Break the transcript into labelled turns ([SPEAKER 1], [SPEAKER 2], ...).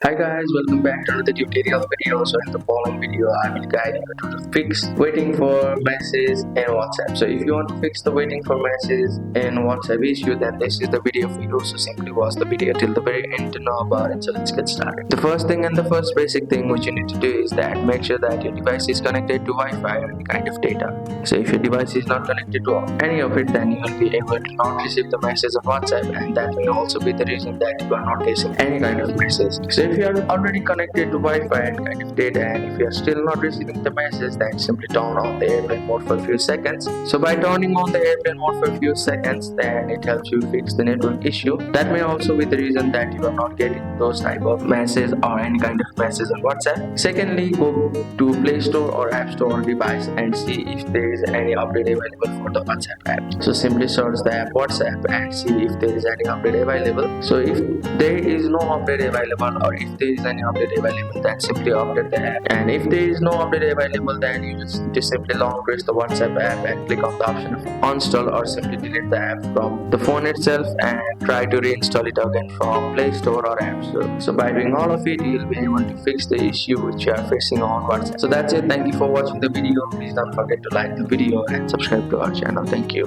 [SPEAKER 1] Hi guys, welcome back to another tutorial video. So in the following video, I will guide you to the fix waiting for messages in WhatsApp. So if you want to fix the waiting for messages in WhatsApp issue, then this is the video for you. So simply watch the video till the very end to know about it. So let's get started. The first thing and the first basic thing which you need to do is that make sure that your device is connected to Wi-Fi or any kind of data. So if your device is not connected to any of it, then you will be able to not receive the message on WhatsApp, and that may also be the reason that you are not getting any kind of message. So if you are already connected to Wi-Fi and kind of data, and if you are still not receiving the message, then simply turn on the airplane mode for a few seconds. So by turning on the airplane mode for a few seconds, then it helps you fix the network issue. That may also be the reason that you are not getting those type of messages or any kind of message on WhatsApp. Secondly, go to Play Store or App Store on device and see if there is any update available for the WhatsApp app. So simply search the app WhatsApp and see if there is any update available. So if there is no update available, or if there is any update available, then simply update the app. And if there is no update available, then you just simply long press the WhatsApp app and click on the option of uninstall, or simply delete the app from the phone itself and try to reinstall it again from Play Store or App Store. So by doing all of it, you'll be able to fix the issue which you are facing on WhatsApp. So that's it. Thank you for watching the video. Please don't forget to like the video and subscribe to our channel. Thank you.